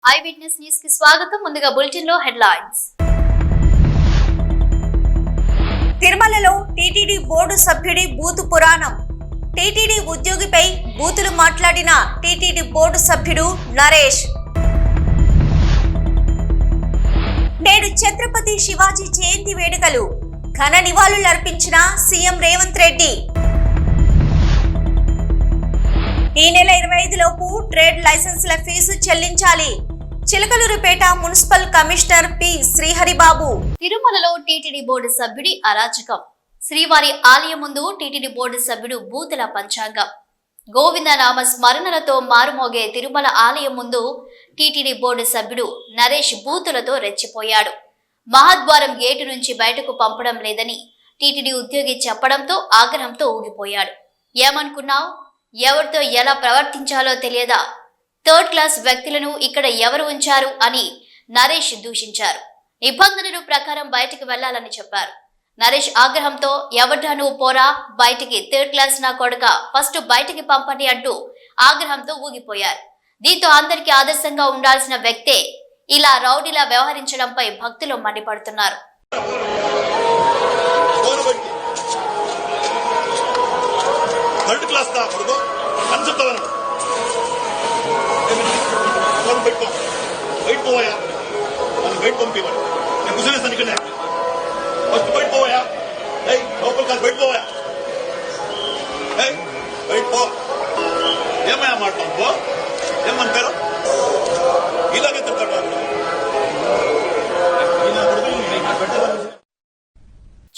I witness news కి స్వాగతం. ముందుగా బులెటిన్ లో హెడ్లైన్స్. తిరుమలలో టీటీడీ బోర్డు సభ్యుడి బూతు పురాణం. టీటీడీ ఉద్యోగిపై బూతులు మాట్లాడిన టీటీడీ బోర్డు సభ్యుడు నరేష్. నేడు ఛత్రపతి శివాజీ జయంతి వేడుకలు. ఘన నివాళులర్పించిన సీఎం రేవంత్ రెడ్డి. ఈ నెల 25 లోపు ట్రేడ్ లైసెన్సుల ఫీజు చెల్లించాలి. Chilakaluripet municipal commissioner P Sriharibabu. తిరుమలలో టీటీడీ బోర్డు సభ్యుడి అరాచకం. శ్రీవారి ఆలయం ముందు టీటీడీ బోర్డు సభ్యుడు బూతుల పంచాంగం. గోవింద నామ స్మరణలతో మారుమోగే తిరుమల ఆలయం ముందు టీటీడీ బోర్డు సభ్యుడు నరేష్ బూతులతో రెచ్చిపోయాడు. మహాద్వారం గేటు నుంచి బయటకు పంపడం లేదని టీటీడీ ఉద్యోగి చెప్పడంతో ఆగ్రహంతో ఊగిపోయాడు. ఏమనుకున్నావు? ఎవరితో ఎలా ప్రవర్తించాలో తెలియదా? థర్డ్ క్లాస్ వ్యక్తులను ఇక్కడ ఎవరు ఉంచారు అని నరేష్ దూషించారు. నిబంధనల ప్రకారం బయటికి వెళ్లాలని చెప్పారు. నరేష్ ఆగ్రహంతో ఎవడ్రా నువ్వు పోరా బయటికి, థర్డ్ క్లాస్ నా కొడుక, ఫస్ట్ బయటికి పంపండి అంటూ ఆగ్రహంతో ఊగిపోయారు. దీంతో అందరికీ ఆదర్శంగా ఉండాల్సిన వ్యక్తే ఇలా రౌడీలా వ్యవహరించడంపై భక్తులు మండిపడుతున్నారు.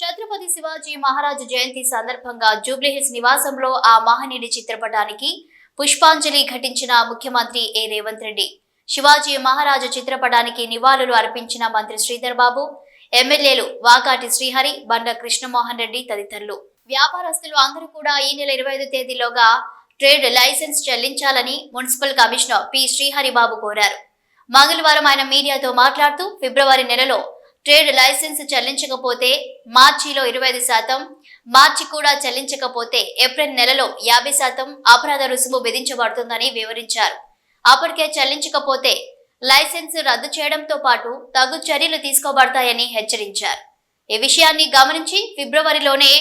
ఛత్రపతి శివాజీ మహారాజు జయంతి సందర్భంగా జూబ్లీహిల్స్ నివాసంలో ఆ మహనీయుడి చిత్రపటానికి పుష్పాంజలి ఘటించిన ముఖ్యమంత్రి ఏ రేవంత్ రెడ్డి. శివాజీ మహారాజు చిత్రపటానికి నివాళులు అర్పించిన మంత్రి శ్రీధర్ బాబు, ఎమ్మెల్యేలు వాకాటి శ్రీహరి, బండ కృష్ణమోహన్ రెడ్డి తదితరులు. వ్యాపారస్తులు అందరూ కూడా ఈ నెల 25 తేదీలోగా ట్రేడ్ లైసెన్స్ చెల్లించాలని మున్సిపల్ కమిషనర్ పి శ్రీహరిబాబు కోరారు. మంగళవారం ఆయన మీడియాతో మాట్లాడుతూ ఫిబ్రవరి నెలలో ట్రేడ్ లైసెన్స్ చెల్లించకపోతే మార్చిలో 25%, మార్చి కూడా చెల్లించకపోతే ఏప్రిల్ నెలలో 50% అపరాధ రుసుము విధించబడుతుందని వివరించారు. అప్పటికే చెల్లించకపోతే లైసెన్స్ రద్దు చేయడంతో పాటు తగు చర్యలు తీసుకోబడతాయని హెచ్చరించారు. ఈ విషయాన్ని గమనించి ఫిబ్రవరిలోనే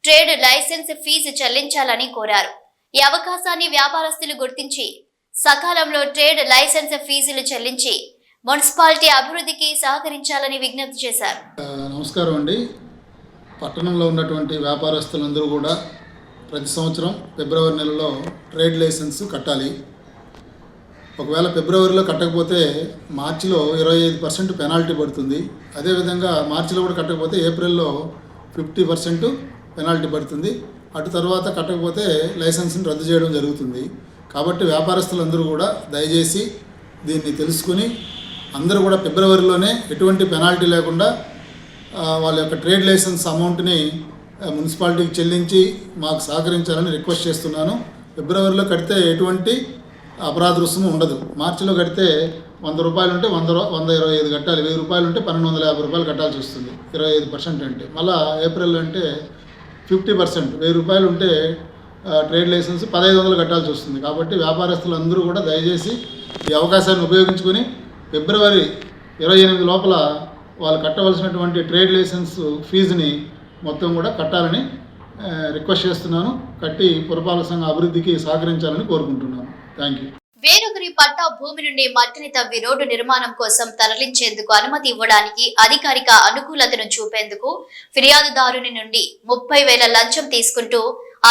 ట్రేడ్ లైసెన్స్ ఫీజు చెల్లించాలని కోరారు. ఈ అవకాశాన్ని వ్యాపారస్తులు గుర్తించి సకాలంలో ట్రేడ్ లైసెన్స్ ఫీజులు చెల్లించి మున్సిపాలిటీ అభివృద్ధికి సహకరించాలని విజ్ఞప్తి చేశారు. నమస్కారం అండి. పట్టణంలో ఉన్నటువంటి వ్యాపారస్తులందరూ కూడా ప్రతి సంవత్సరం ఫిబ్రవరి నెలలో ట్రేడ్ లైసెన్స్ కట్టాలి. ఒకవేళ ఫిబ్రవరిలో కట్టకపోతే మార్చిలో 25% పెనాల్టీ పడుతుంది. అదేవిధంగా మార్చిలో కూడా కట్టకపోతే ఏప్రిల్లో 50% పెనాల్టీ పడుతుంది. అటు తర్వాత కట్టకపోతే లైసెన్స్ని రద్దు చేయడం జరుగుతుంది. కాబట్టి వ్యాపారస్తులందరూ కూడా దయచేసి దీన్ని తెలుసుకుని అందరూ కూడా ఫిబ్రవరిలోనే ఎటువంటి పెనాల్టీ లేకుండా వాళ్ళ యొక్క ట్రేడ్ లైసెన్స్ అమౌంట్ని మున్సిపాలిటీకి చెల్లించి మాకు సహకరించాలని రిక్వెస్ట్ చేస్తున్నాను. ఫిబ్రవరిలో కడితే ఎటువంటి అపరాధ రుసుము ఉండదు. మార్చిలో కడితే 100 రూపాయలు ఉంటే 125 కట్టాలి. 1000 రూపాయలు ఉంటే 1250 రూపాయలు కట్టాల్సి వస్తుంది. 25% అంటే మళ్ళీ ఏప్రిల్లో అంటే 50%, 1000 రూపాయలు ఉంటే ట్రేడ్ లైసెన్స్ 1500 కట్టాల్సి వస్తుంది. కాబట్టి వ్యాపారస్తులందరూ కూడా దయచేసి ఈ అవకాశాన్ని ఉపయోగించుకొని ఫిబ్రవరి 28 లోపల వాళ్ళు కట్టవలసినటువంటి ట్రేడ్ లైసెన్స్ ఫీజుని మొత్తం కూడా కట్టాలని రిక్వెస్ట్ చేస్తున్నాను. కట్టి పురపాలక సంఘ అభివృద్ధికి సహకరించాలని కోరుకుంటున్నాను. Thank you. వేరొకరి పట్టా భూమి నుండి మట్టిని తవ్వి రోడ్డు నిర్మాణం కోసం తరలించేందుకు అనుమతి ఇవ్వడానికి అధికారిక అనుకూలతను చూపేందుకు ఫిర్యాదుదారుని నుండి 30,000 లంచం తీసుకుంటూ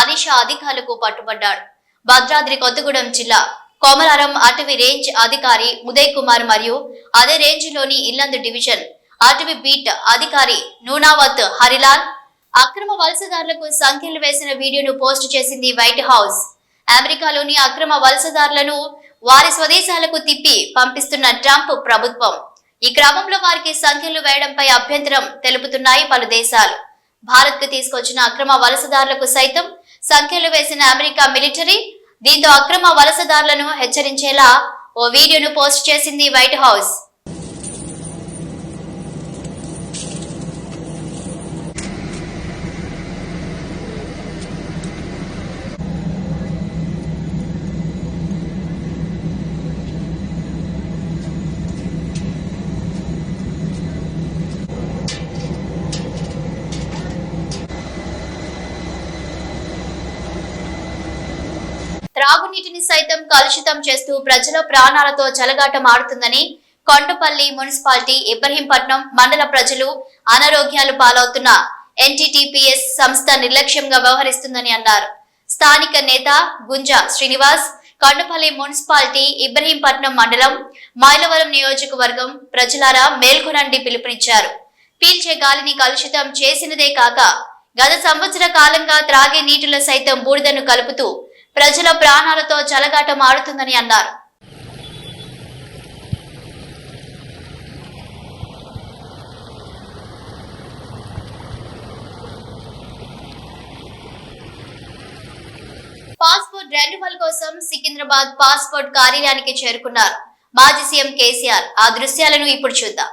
అనిషా అధికారులకు పట్టుబడ్డాడు. భద్రాద్రి కొత్తగూడెం జిల్లా కొమరారం అటవీ రేంజ్ అధికారి ఉదయ్ కుమార్ మరియు అదే రేంజ్ లోని ఇల్లందు డివిజన్ అటవీ బీట్ అధికారి నూనావత్ హరిలాల్ అక్రమ వలసదారులకు సంఖ్యలు వేసిన వీడియోను పోస్ట్ చేసింది వైట్ హౌస్. అమెరికాలోని అక్రమ వలసదారులను వారి స్వదేశాలకు తిప్పి పంపిస్తున్న ట్రంప్ ప్రభుత్వం. ఈ క్రమంలో వారికి సంఖ్యలు వేయడంపై అభ్యంతరం తెలుపుతున్నాయి పలు దేశాలు. భారత్ కు తీసుకొచ్చిన అక్రమ వలసదారులకు సైతం సంఖ్యలు వేసిన అమెరికా మిలిటరీ దీంతో అక్రమ వలసదారులను హెచ్చరించేలా ఓ వీడియోను పోస్ట్ చేసింది వైట్ హౌస్. త్రాగునీటిని సైతం కలుషితం చేస్తూ ప్రజల ప్రాణాలతో చెలగాటమాడుతుందని కొండపల్లి మున్సిపాలిటీ ఇబ్రహీంపట్నం మండల ప్రజలు అనారోగ్యాలు పాలవుతున్న ఎన్టీటీపీఎస్ సంస్థ నిర్లక్ష్యంగా వ్యవహరిస్తుందని అన్నారు. స్థానిక నేత గుంజా శ్రీనివాస్ కొండపల్లి మున్సిపాలిటీ ఇబ్రహీంపట్నం మండలం మైలవరం నియోజకవర్గం ప్రజలారా మేల్కొనండి పిలుపునిచ్చారు. పీల్చే గాలిని కలుషితం చేసినదే కాక గత సంవత్సర కాలంగా త్రాగే నీటిలో సైతం బూడిదను కలుపుతూ ప్రజల ప్రాణాలతో చెలగాటం ఆడుతుందని అన్నారు. పాస్పోర్ట్ రెన్యువల్ కోసం సికింద్రాబాద్ పాస్పోర్ట్ కార్యాలయానికి చేరుకున్నారు మాజీ సీఎం కేసీఆర్. ఆ దృశ్యాలను ఇప్పుడు చూద్దాం.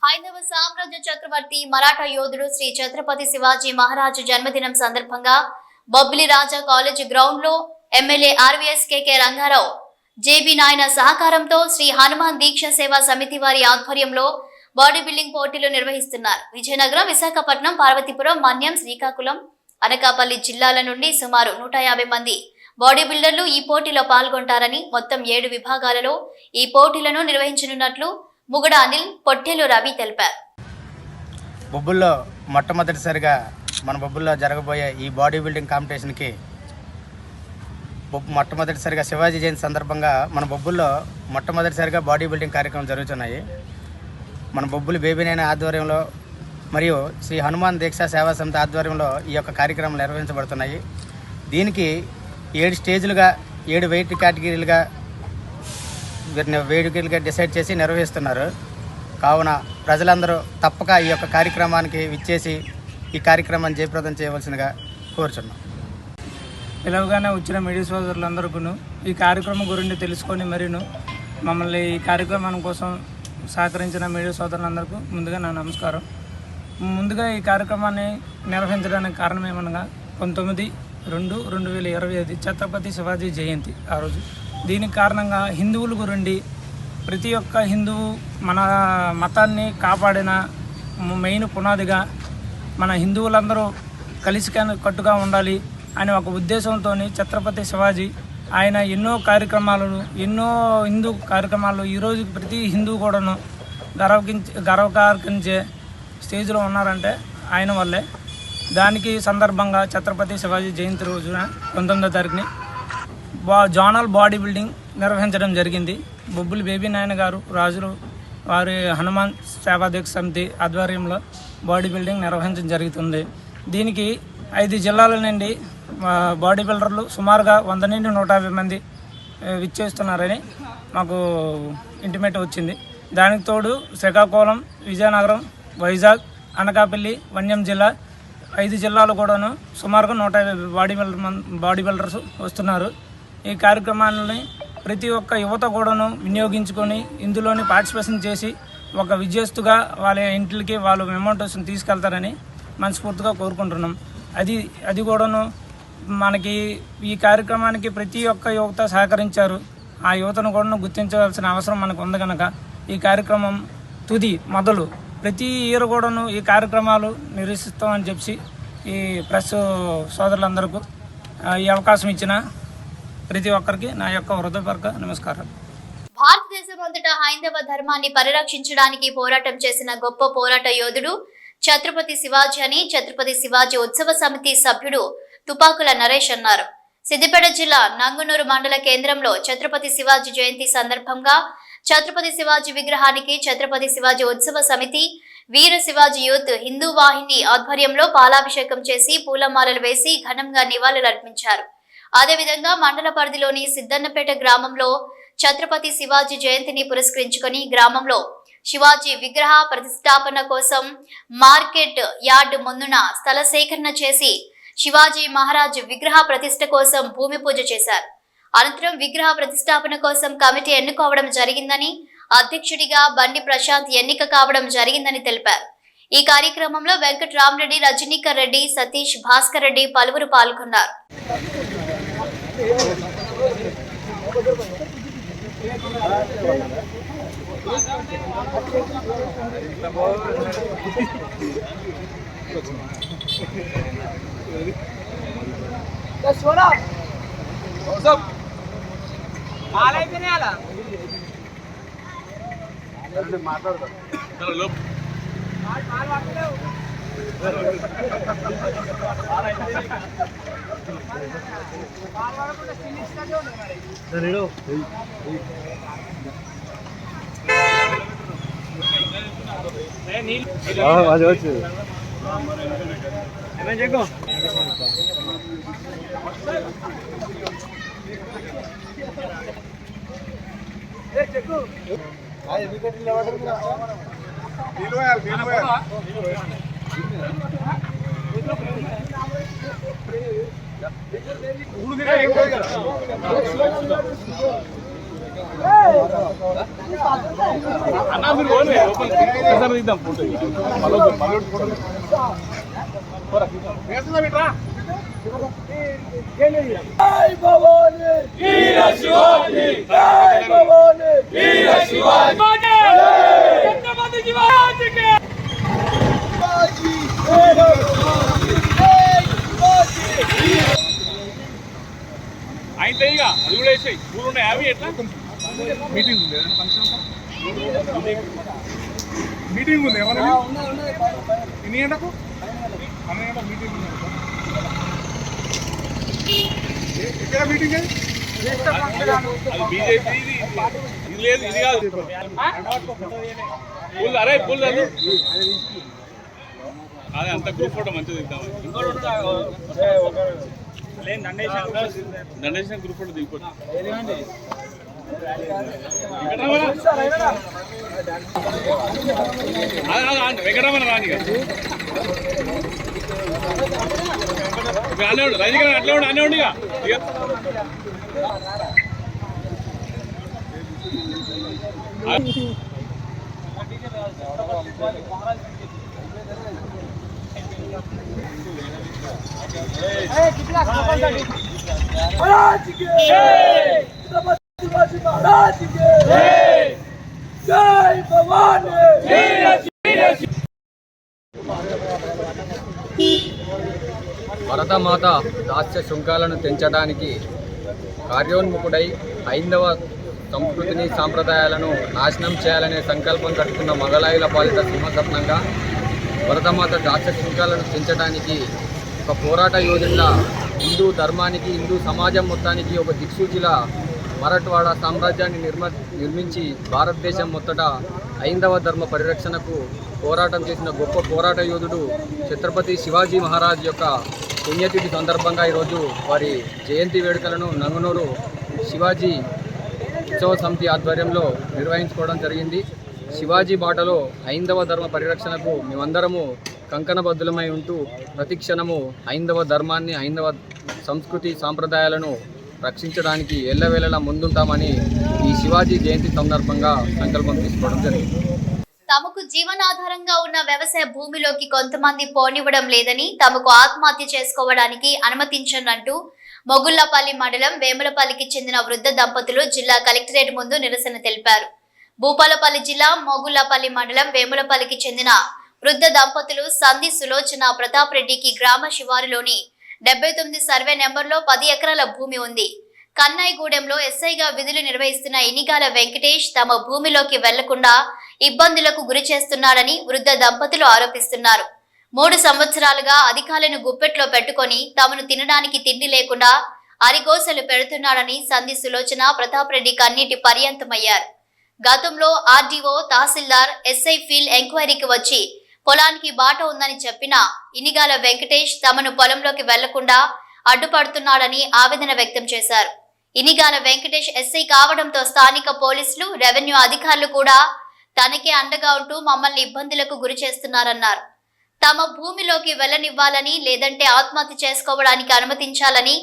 హైందవ సామ్రాజ్య చక్రవర్తి మరాఠా యోధుడు శ్రీ ఛత్రపతి శివాజీ మహారాజు జన్మదినం సందర్భంగా బొబ్బిలి రాజా కాలేజ్ గ్రౌండ్ లో ఎమ్మెల్యే ఆర్వీఎస్ కేకే రంగారావు జేబీ నాయన సహకారంతో శ్రీ హనుమాన్ దీక్ష సేవా సమితి వారి ఆధ్వర్యంలో బాడీ బిల్డింగ్ పోటీలు నిర్వహిస్తున్నారు. విజయనగరం, విశాఖపట్నం, పార్వతీపురం, మన్యం, శ్రీకాకుళం, అనకాపల్లి జిల్లాల నుండి సుమారు 150 మంది బాడీ బిల్డర్లు ఈ పోటీలో పాల్గొంటారని, మొత్తం 7 విభాగాలలో ఈ పోటీలను నిర్వహించనున్నట్లు ముగడ అనిల్, పొట్టేలు రవి తెలిపారు. బొబ్బుల్లో మొట్టమొదటిసారిగా మన బొబ్బుల్లో జరగబోయే ఈ బాడీ బిల్డింగ్ కాంపిటీషన్కి మొట్టమొదటిసారిగా శివాజీ జయంతి సందర్భంగా మన బొబ్బుల్లో మొట్టమొదటిసారిగా బాడీ బిల్డింగ్ కార్యక్రమం జరుగుతున్నాయి. మన బొబ్బులు బేబీనైన ఆధ్వర్యంలో మరియు శ్రీ హనుమాన్ దీక్షా సేవా సమితి ఆధ్వర్యంలో ఈ యొక్క కార్యక్రమాలు నిర్వహించబడుతున్నాయి. దీనికి 7 స్టేజ్లుగా 7 వెయిట్ కేటగిరీలుగా వేడుకలుగా డిసైడ్ చేసి నిర్వహిస్తున్నారు. కావున ప్రజలందరూ తప్పక ఈ యొక్క కార్యక్రమానికి విచ్చేసి ఈ కార్యక్రమాన్ని జయప్రదం చేయవలసిందిగా కోరుచున్నాం. పిలవగానే వచ్చిన మీడియా సోదరులందరికీ ఈ కార్యక్రమం గురించి తెలుసుకొని మరీను మమ్మల్ని ఈ కార్యక్రమం కోసం సహకరించిన మీడియా సోదరులందరికీ ముందుగా నా నమస్కారం. ముందుగా ఈ కార్యక్రమాన్ని నిర్వహించడానికి కారణం ఏమనగా 19/2/2025 ఛత్రపతి శివాజీ జయంతి ఆ రోజు. దీనికి కారణంగా హిందువుల గురించి ప్రతి ఒక్క హిందువు మన మతాన్ని కాపాడిన మెయిన్ పునాదిగా మన హిందువులందరూ కలిసి కట్టుగా ఉండాలి అనే ఒక ఉద్దేశంతో ఛత్రపతి శివాజీ ఆయన ఎన్నో హిందూ కార్యక్రమాలు ఈరోజు ప్రతి హిందువు కూడాను గర్వకార్కించే స్టేజ్లో ఉన్నారంటే ఆయన వల్లే. దానికి సందర్భంగా ఛత్రపతి శివాజీ జయంతి రోజున 19వ తారీఖుని జోనల్ బాడీ బిల్డింగ్ నిర్వహించడం జరిగింది. బొబ్బులి బేబీ నాయన గారు రాజులు వారి హనుమాన్ సేవా దీక్ష సమితి ఆధ్వర్యంలో బాడీ బిల్డింగ్ నిర్వహించడం జరుగుతుంది. దీనికి 5 జిల్లాల నుండి బాడీ బిల్డర్లు సుమారుగా 100 నుండి 150 మంది విచ్చేస్తున్నారని మాకు ఇంటిమేట్ వచ్చింది. దానికి తోడు శ్రీకాకుళం, విజయనగరం, వైజాగ్, అనకాపల్లి, మన్యం జిల్లా 5 జిల్లాలు కూడాను సుమారుగా 150 బాడీ బిల్డర్స్ వస్తున్నారు. ఈ కార్యక్రమాన్ని ప్రతి ఒక్క యువత కూడాను వినియోగించుకొని ఇందులోని పార్టిసిపేషన్ చేసి ఒక విజేస్తుగా వాళ్ళ ఇంటికి వాళ్ళు మెమోంటోస్ని తీసుకెళ్తారని మనస్ఫూర్తిగా కోరుకుంటున్నాం. అది కూడాను మనకి ఈ కార్యక్రమానికి ప్రతి ఒక్క యువత సహకరించారు. ఆ యువతను కూడా గుర్తించవలసిన అవసరం మనకు ఉంది కనుక ఈ కార్యక్రమం మొదలు ప్రతి ఇయర్ కూడాను ఈ కార్యక్రమాలు నిర్వహిస్తామని చెప్పి ఈ ప్రెస్ సోదరులందరికీ ఈ అవకాశం ఇచ్చిన ప్రతి ఒక్కరికి నా యొక్క హృదయపూర్వక నమస్కారం. భారతదేశం అంతటా హైందవ ధర్మాన్ని పరిరక్షించడానికి పోరాటం చేసిన గొప్ప పోరాట యోధుడు ఛత్రపతి శివాజీ అని ఛత్రపతి శివాజీ ఉత్సవ సమితి సభ్యుడు తుపాకుల నరేష్ అన్నారు. సిద్దిపేట జిల్లా నంగునూరు మండల కేంద్రంలో ఛత్రపతి శివాజీ జయంతి సందర్భంగా ఛత్రపతి శివాజీ విగ్రహానికి ఛత్రపతి శివాజీ ఉత్సవ సమితి, వీర శివాజీ యూత్ హిందూ వాహిని ఆధ్వర్యంలో పాలాభిషేకం చేసి పూలమాలలు వేసి ఘనంగా నివాళులర్పించారు. అదేవిధంగా మండల పరిధిలోని సిద్దన్నపేట గ్రామంలో ఛత్రపతి శివాజీ జయంతిని పురస్కరించుకొని గ్రామంలో శివాజీ విగ్రహ ప్రతిష్టాపన కోసం మార్కెట్ యార్డ్ ముందున స్థల సేకరణ చేసి శివాజీ మహారాజ్ విగ్రహ ప్రతిష్ఠ కోసం భూమి పూజ చేశారు. అనంతరం విగ్రహ ప్రతిష్టాపన కోసం కమిటీ ఎన్నుకోవడం జరిగిందని, అధ్యక్షుడిగా బండి ప్రశాంత్ ఎన్నిక కావడం జరిగిందని తెలిపారు. ఈ కార్యక్రమంలో వెంకట్రామరెడ్డి, రజనీకర్ రెడ్డి, సతీష్, భాస్కర్ రెడ్డి పలువురు పాల్గొన్నారు. అయితే ఇక అది కూడా వేసాయి పూలు ఉన్నాయి. అవి ఎట్లా మీటింగ్ ఉంది, మీటింగ్ ఉంది ఎవరు ఎన్ని గంటకు 12 గంటలకు మీటింగ్ ఉంది. ఎక్కడ మీటింగ్? అది బీజేపీ, ఇది లేదు, ఇది కాదు. పూలు అరే పూలు అదే అంత గ్రూప్ ఫోటో మంచిది ఇద్దాం. దండేసిన గ్రూప్ ఫోటో దిగిపోతుంది. వెంకటరమణ రాని అనేవాడు, రజనీకాంత్ అట్లే ఉండి అనేవాడు. భరతమాత దాస్య శృంఖాలను తెంచడానికి కార్యోన్ముఖుడై హైందవ సంస్కృతిని సాంప్రదాయాలను నాశనం చేయాలనే సంకల్పం కట్టుకున్న మొగలాయుల పాలిత సింహస్వప్నంగా భరతమాత దాస్య శృంఖాలను తెంచడానికి ఒక పోరాట యోధుల హిందూ ధర్మానికి, హిందూ సమాజం మొత్తానికి ఒక దిక్సూచిలా మరాఠవాడ సామ్రాజ్యాన్ని నిర్మించి భారతదేశం మొత్తట హైందవ ధర్మ పరిరక్షణకు పోరాటం చేసిన గొప్ప పోరాట యోధుడు ఛత్రపతి శివాజీ మహారాజ్ యొక్క పుణ్యతిథి సందర్భంగా ఈరోజు వారి జయంతి వేడుకలను నంగనూరు శివాజీ ఉత్సవ సమితి ఆధ్వర్యంలో నిర్వహించుకోవడం జరిగింది. శివాజీ బాటలో హైందవ ధర్మ పరిరక్షణకు మేమందరము కంకణబద్ధులమై ఉంటూ ప్రతిక్షణము హైందవ ధర్మాన్ని, హైందవ సంస్కృతి సాంప్రదాయాలను రక్షించడానికి ఎల్లవేళలా ముందుంటామని ఈ శివాజీ జయంతి సందర్భంగా సంకల్పం తీసుకోవడం జరిగింది. తమకు జీవనాధారంగా ఉన్న వ్యవసాయ భూమిలోకి కొంతమంది పోనివ్వడం లేదని, తమకు ఆత్మహత్య చేసుకోవడానికి అనుమతించనంటూ మొగుళ్లపల్లి మండలం వేములపల్లికి చెందిన వృద్ధ దంపతులు జిల్లా కలెక్టరేట్ ముందు నిరసన తెలిపారు. భూపాలపల్లి జిల్లా మొగుళ్లపల్లి మండలం వేములపల్లికి చెందిన వృద్ధ దంపతులు సంధి సులోచన ప్రతాప్ రెడ్డికి గ్రామ శివారులోని 79 సర్వే నెంబర్లో 10 ఎకరాల భూమి ఉంది. కన్నాయిగూడెంలో ఎస్ఐగా విధులు నిర్వహిస్తున్న ఇనిగాల వెంకటేష్ తమ భూమిలోకి వెళ్లకుండా ఇబ్బందులకు గురి చేస్తున్నాడని వృద్ధ దంపతులు ఆరోపిస్తున్నారు. 3 సంవత్సరాలుగా అధికారులను గుప్పెట్లో పెట్టుకొని తమను తినడానికి తిండి లేకుండా అరిగోసలు పెడుతున్నాడని సంధి సులోచన ప్రతాప్ రెడ్డి కన్నీటి పర్యంతమయ్యారు. గతంలో ఆర్డీఓ, తహసీల్దార్, ఎస్ఐ ఫీల్డ్ ఎంక్వైరీకి వచ్చి పొలానికి బాట ఉందని చెప్పినా ఇనిగాల వెంకటేష్ తమను పొలంలోకి వెళ్లకుండా అడ్డుపడుతున్నాడని ఆవేదన వ్యక్తం చేశారు. ఇనిగాల వెంకటేష్ ఎస్ఐ కావడంతో స్థానిక పోలీసులు, రెవెన్యూ అధికారులు కూడా తనకే అండగా ఉంటూ మమ్మల్ని ఇబ్బందులకు గురి చేస్తున్నారన్నారు. తమ భూమిలోకి వెళ్లనివ్వాలని లేదంటే ఆత్మహత్య చేసుకోవడానికి అనుమతించాలని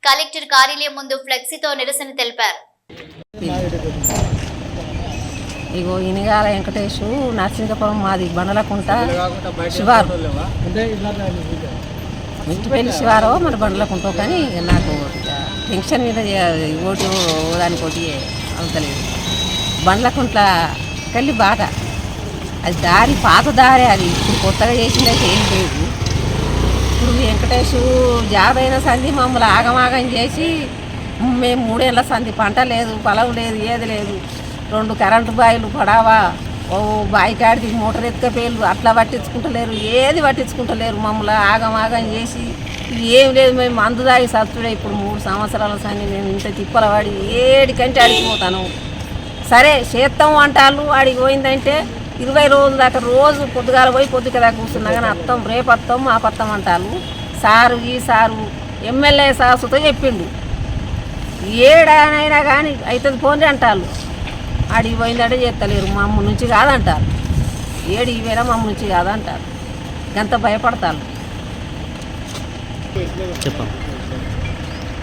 కలెక్టర్ కార్యాలయం ముందు ఫ్లెక్సీతో నిరసన తెలిపారు. ఇగో ఇనిగాల వెంకటేష్ నరసింహపురం మాది బండలకుంట శివారు మిట్టిపల్లి శివారో మన బండలకుంట, కానీ నాకు టెన్షన్ మీద ఓటు దానికోటి అవుతలేదు. బండ్లకుంట్ల కళ్ళి బాట అది దారి పాత దారి, అది ఇప్పుడు కొత్తగా చేసిందైతే ఏం లేదు. ఇప్పుడు వెంకటేష్ జాబ్ అయిన సంధి మమ్మల్ని ఆగమాగం చేసి మేము 3 ఏళ్ళ సంధి పంట లేదు, పొలం లేదు, ఏది లేదు. 2 కరెంటు బాయిలు పడావా, ఓ బాయి కాడికి మోటార్ ఎత్తుకపోయారు, అట్లా పట్టించుకుంటలేరు, ఏది పట్టించుకుంటలేరు. మమ్మల్ని ఆగమాగం చేసి ఏం లేదు, మేము మందు దాగి సత్తుడే. ఇప్పుడు 3 సంవత్సరాల సంధి మేము ఇంత తిప్పల పడి ఏడికంటే అడిగిపోతాను. సరే చేస్తాం అంటారు, ఆడికి పోయిందంటే 20 రోజుల దాకా రోజు పొద్దుగాల పోయి పొద్దుక దాకా కూర్చున్నా కానీ అత్తం రేపు అత్తం మా పత్తం అంటారు. సారు ఈ సారు ఎమ్మెల్యే సాసుతో చెప్పిండు, ఏడానైనా కానీ అవుతుంది పోండి అంటారు. ఆడికి పోయిందంటే చేస్తలేరు, మా అమ్మ నుంచి కాదంటారు. ఏడికి పోయినా మా అమ్మ నుంచి కాదంటారు. ఎంత భయపడతారు.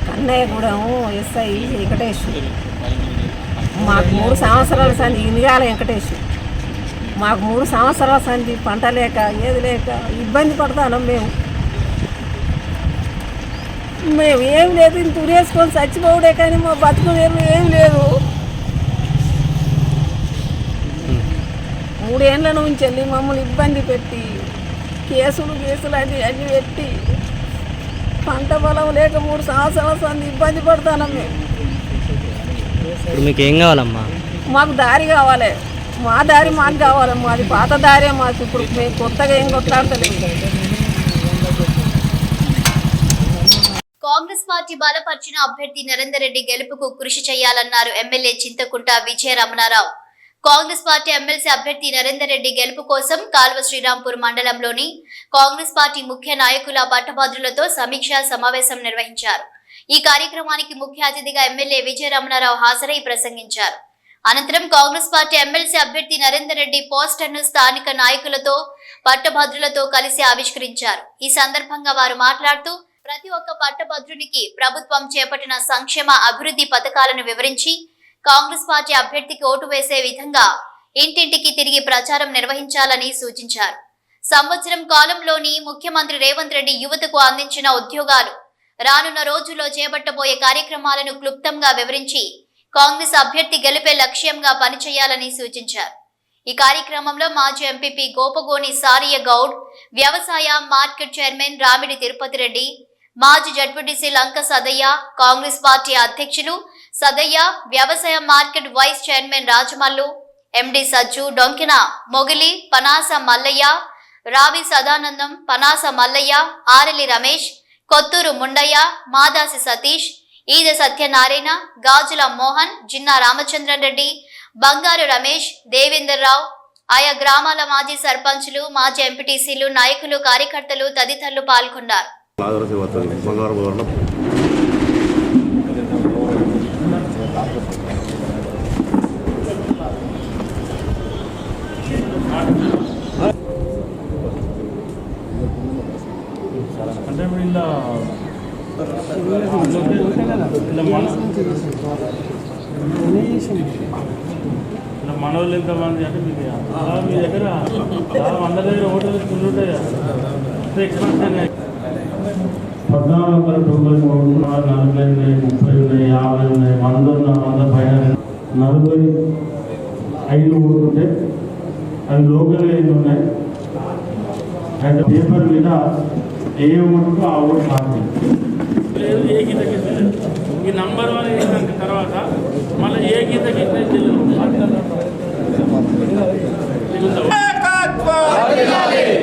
కన్నయ్యగూడెం ఎస్ఐ వెంకటేష్ మాకు 3 సంవత్సరాల సంధి ఇనిగాల వెంకటేష్ మాకు 3 సంవత్సరాల సంధి పంట లేక ఏది లేక ఇబ్బంది పడతాను. మేము ఏం లేదు, ఇంత ఉరేసుకొని చచ్చిపోవడే కానీ మా బతుకునేరు ఏం లేదు. 3 ఏళ్ళ నుంచి వెళ్ళి మమ్మల్ని ఇబ్బంది పెట్టి కేసులు అన్నీ పెట్టి పంట పొలం లేక 3 సంవత్సరాల సంధి ఇబ్బంది పడతాను మేము. ఇప్పుడు మీకు ఏం కావాలమ్మా? మాకు దారి కావాలి, మా దారి మాకు కావాలి. మాది పాత దారే మాకు. ఇప్పుడు మేము కొత్తగా ఏం కొట్లాడతలేదు. కాంగ్రెస్ పార్టీ బలపరిచిన అభ్యర్థి నరేందర్ రెడ్డి గెలుపుకు కృషి చేయాలన్నారు ఎమ్మెల్యే చింతకుంట విజయ రమణారావు. కాంగ్రెస్ పార్టీ ఎమ్మెల్సీ అభ్యర్థి నరేందర్ రెడ్డి గెలుపు కోసం కాల్వ శ్రీరాంపూర్ మండలంలోని కాంగ్రెస్ పార్టీ ముఖ్య నాయకుల పట్టభద్రులతో సమీక్షా సమావేశం నిర్వహించారు. ఈ కార్యక్రమానికి ముఖ్య అతిథిగా ఎమ్మెల్యే విజయ రమణారావు హాజరై ప్రసంగించారు. అనంతరం కాంగ్రెస్ పార్టీ ఎమ్మెల్సీ అభ్యర్థి నరేందర్ రెడ్డి పోస్టర్ను స్థానిక నాయకులతో పట్టభద్రులతో కలిసి ఆవిష్కరించారు. ఈ సందర్భంగా వారు మాట్లాడుతూ ప్రతి ఒక్క పట్టభద్రునికి ప్రభుత్వం చేపట్టిన సంక్షేమ అభివృద్ధి పథకాలను వివరించి కాంగ్రెస్ పార్టీ అభ్యర్థికి ఓటు వేసే విధంగా ఇంటింటికి తిరిగి ప్రచారం నిర్వహించాలని సూచించారు. సంవత్సరం కాలంలోని ముఖ్యమంత్రి రేవంత్ రెడ్డి యువతకు అందించిన ఉద్యోగాలు, రానున్న రోజుల్లో చేపట్టబోయే కార్యక్రమాలను క్లుప్తంగా వివరించి కాంగ్రెస్ అభ్యర్థి గెలిపే లక్ష్యంగా పనిచేయాలని సూచించారు. ఈ కార్యక్రమంలో మాజీ ఎంపీపీ గోపగోని సారియ గౌడ్, వ్యవసాయ మార్కెట్ చైర్మన్ రామిడి తిరుపతి రెడ్డి, మాజీ జడ్పీటీసీ లంక సదయ్య, కాంగ్రెస్ పార్టీ అధ్యక్షులు సదయ్య, వ్యవసాయ మార్కెట్ వైస్ చైర్మన్ రాజమల్లు, ఎండి సజ్జు, డొంకిన మొగిలి, పనాస మల్లయ్య, రావి సదానందం, పనాస మల్లయ్య, ఆరెలి రమేష్, కొత్తూరు ముండయ్య, మాదాసి సతీష్, ఈద సత్యనారాయణ, గాజుల మోహన్, జిన్నా రామచంద్రన్ రెడ్డి, బంగారు రమేష్, దేవేందర్ రావు, ఆయా గ్రామాల మాజీ సర్పంచులు, మాజీ ఎంపీటీసీలు, నాయకులు, కార్యకర్తలు తదితరులు పాల్గొన్నారు. మనోళ్ళు ఎంతమంది అంటే మీకు మీ దగ్గర అందరి దగ్గర హోటల్ ఉంటాయా? 14 రూపాయలు 40 ఉన్నాయి, 30 ఉన్నాయి, 50 ఉన్నాయి, 100 ఉన్నాయి, 100 పైన 45 ఓట్లు ఉంటాయి. అవి లోకల్ ఏమి ఉన్నాయి అండ్ పేపర్ మీద ఏ ఓటుకు ఆ ఓటు పార్టీ లేదు. ఏ గీతకి ఈ నంబర్ 1 వేసిన తర్వాత మళ్ళీ ఏ గీతకి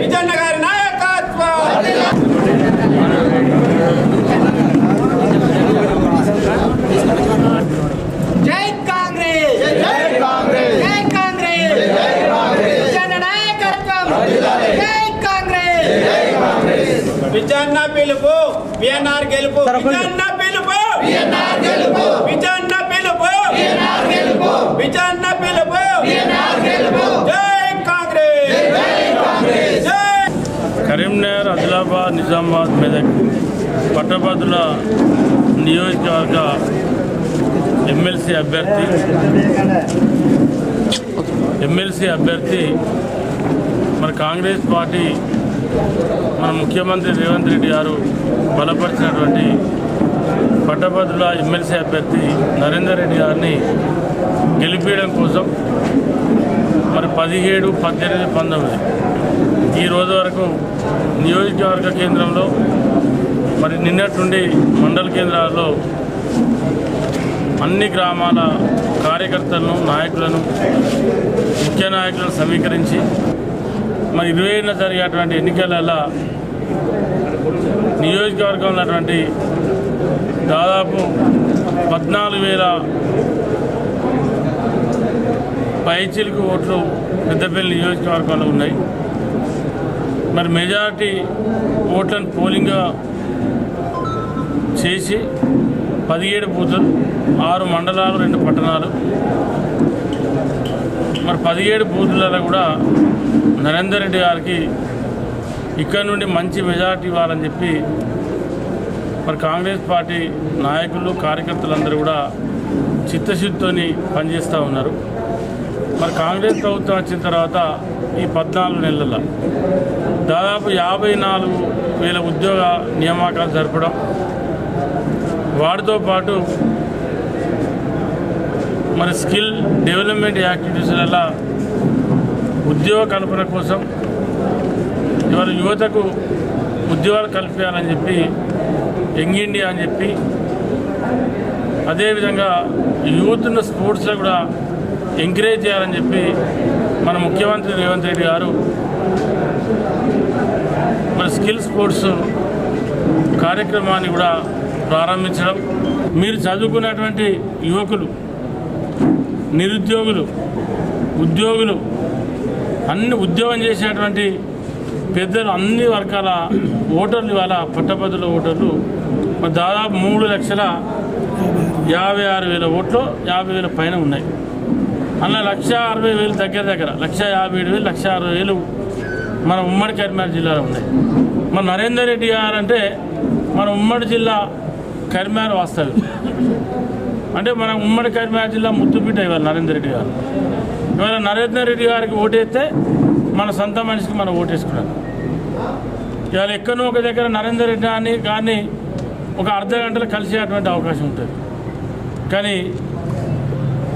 విజయన్న గారి నాయకత్వం. జై కాంగ్రెస్, జై కాంగ్రెస్, జై కాంగ్రెస్, జై కాంగ్రెస్. విజయన్న నాయకత్వం, జై కాంగ్రెస్, జై కాంగ్రెస్. విజయన్న పిలుపు, విఎన్ఆర్ గెలుపు. విజయన్న పిలుపు, విఎన్ఆర్ గెలుపు. విజయన్న పిలుపు, విఎన్ఆర్ గెలుపు. విజయన్న పిలుపు, విఎన్ఆర్ గెలుపు. ఆదిలాబాద్, నిజామాబాద్, మెదక్ పట్టభద్రుల నియోజకవర్గ ఎమ్మెల్సీ అభ్యర్థి మన కాంగ్రెస్ పార్టీ మన ముఖ్యమంత్రి రేవంత్ రెడ్డి గారు బలపరిచినటువంటి పట్టభద్రుల ఎమ్మెల్సీ అభ్యర్థి నరేందర్ రెడ్డి గారిని గెలిపించడం కోసం మరి 17, 18, 19 ఈ రోజు వరకు నియోజకవర్గ కేంద్రంలో మరి నిన్నటి నుండి మండల కేంద్రాల్లో అన్ని గ్రామాల కార్యకర్తలను, నాయకులను, ముఖ్య నాయకులను సమీకరించి మరి 27న జరిగేటువంటి ఎన్నికలలో నియోజకవర్గంలో ఉన్నటువంటి దాదాపు 14,000 పైచిలుకు ఓట్లు పెద్దపల్లి నియోజకవర్గంలో ఉన్నాయి. మరి మెజారిటీ ఓట్లను పోలింగ్గా చేసి 17 బూతులు, 6 మండలాలు, 2 పట్టణాలు, మరి 17 బూతులలో కూడా నరేందర్ రెడ్డి గారికి ఇక్కడ నుండి మంచి మెజారిటీ ఇవ్వాలని చెప్పి మరి కాంగ్రెస్ పార్టీ నాయకులు, కార్యకర్తలందరూ కూడా చిత్తశుద్ధితో పనిచేస్తూ ఉన్నారు. మరి కాంగ్రెస్ ప్రభుత్వం వచ్చిన తర్వాత ఈ 14 నెలల దాదాపు 54,000 ఉద్యోగ నియామకాలు జరపడం, వాటితో పాటు మరి స్కిల్ డెవలప్మెంట్ యాక్టివిటీస్లలో ఉద్యోగ కల్పన కోసం ఇవాళ యువతకు ఉద్యోగాలు కల్పించాలని చెప్పి యంగ్ ఇండియా అని చెప్పి, అదేవిధంగా యూత్ను స్పోర్ట్స్లో కూడా ఎంకరేజ్ చేయాలని చెప్పి మన ముఖ్యమంత్రి రేవంత్ రెడ్డి గారు మన స్కిల్ స్పోర్ట్స్ కార్యక్రమాన్ని కూడా ప్రారంభించడం. మీరు చదువుకున్నటువంటి యువకులు, నిరుద్యోగులు, ఉద్యోగులు, అన్ని ఉద్యోగం చేసేటువంటి పెద్దలు, అన్ని వర్గాల ఓటర్లు ఇవాళ పట్టభద్రుల ఓటర్లు మరి దాదాపు 3,56,000 ఓట్లు 50,000 పైన ఉన్నాయి. అలా 1,60,000 దగ్గర 1,57,000, 1,60,000 మన ఉమ్మడి కరీంనగర్ జిల్లాలో ఉన్నాయి. మన నరేందర్ రెడ్డి గారు అంటే మన ఉమ్మడి జిల్లా కరీంనగర్ వాస్తవ్యం. అంటే మన ఉమ్మడి కరీంనగర్ జిల్లా ముద్దుబిడ్డ ఇవాళ నరేందర్ రెడ్డి గారు. ఇవాళ నరేందర్ రెడ్డి గారికి ఓటేస్తే మన సొంత మనిషికి మనం ఓటేసుకున్నాం. ఇవాళ ఎక్కడో ఒక దగ్గర నరేందర్ రెడ్డి గారిని ఒక అర్ధ గంటలో కలిసేటువంటి అవకాశం ఉంటుంది. కానీ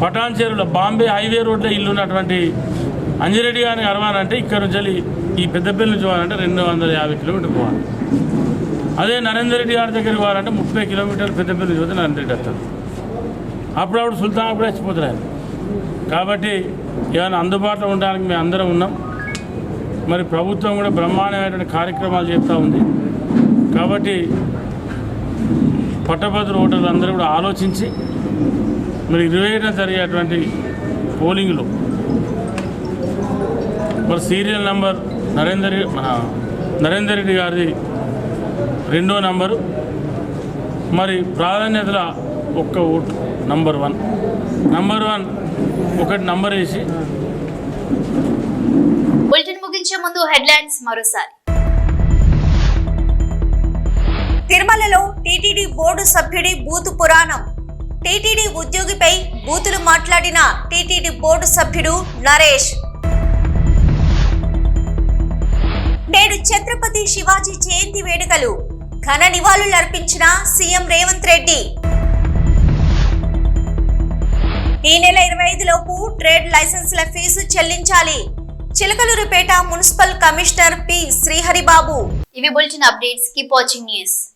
పటాన్ చెరువులో బాంబే హైవే రోడ్లో ఇల్లు ఉన్నటువంటి అంజిరెడ్డి గారిని కలవాలంటే ఇక్కడ నుంచి ఈ పెద్దపల్లి నుంచి పోవాలంటే 250 కిలోమీటర్లు పోవాలి. అదే నరేందర్ రెడ్డి గారి దగ్గరికి పోవాలంటే 30 కిలోమీటర్లు పెద్దపల్లి నుంచి పోతే నరేందర్ రెడ్డి వస్తారు. అప్పుడప్పుడు సుల్తాన్ కూడా చచ్చిపోతారు ఆయన. కాబట్టి ఏమైనా అందుబాటులో ఉండడానికి మేము అందరం ఉన్నాం. మరి ప్రభుత్వం కూడా బ్రహ్మాండమైనటువంటి కార్యక్రమాలు చేస్తూ ఉంది. కాబట్టి పట్టభద్రుల ఓటర్లు అందరూ కూడా ఆలోచించి మరి 27న జరిగేటువంటి పోలింగ్లో మరి సీరియల్ నెంబర్ నరేందర్ రెడ్డి గారిది 2వ నంబరు, మరి ప్రాధాన్యతల ఒక్క ఓటు నంబర్ 1 ఒకటి నంబర్ వేసి. బులెటిన్ ముగించే ముందు హెడ్లైన్స్ మరోసారి. తిరుమలలో టీటీడీ బోర్డు సభ్యుడి బూతు పురాణం. టీటీడీ ఉద్యోగిపై బూతులు మాట్లాడిన టీటీడీ బోర్డు సభ్యుడు నరేష్. నేడు ఛత్రపతి శివాజీ జయంతి వేడుకలు, ఘన నివాళులర్పించిన సీఎం రేవంత్ రెడ్డి. ఈ నెల 25 లోపు ట్రేడ్ లైసెన్సుల ఫీజు చెల్లించాలి. Chilakaluripet municipal commissioner P Sriharibabu. ఇవి bulletin updates. Keep watching news.